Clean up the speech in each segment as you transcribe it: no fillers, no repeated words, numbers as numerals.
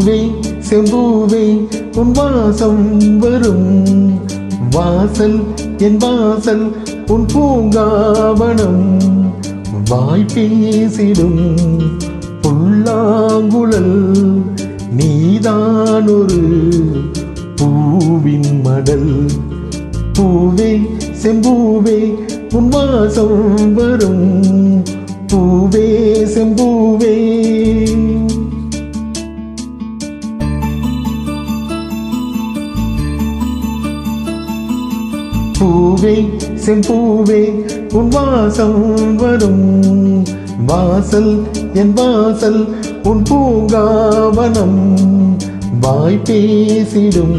பூவே செம்பூவே உன் வாசம் வரும் வாசல் என் வாசல் உன் பூங்காவனம் வாய் பேசிடும் புல்லாங்குழல் நீதான் ஒரு பூவின் மடல் பூவே செம்பூவே உன் வாசம் வரும் பூவே செம்பூவே பூவே செம்பூவே உன் வாசம் வரும் வாசல் என் வாசல் உன் பூங்காவனம் வாய் பேசிடும்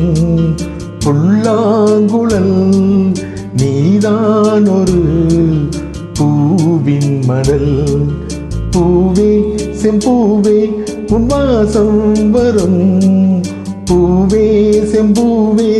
புல்லாங்குழல் நீதான் ஒரு பூவின் மடல் பூவே செம்பூவே உன் வாசம் வரும் பூவே செம்பூவே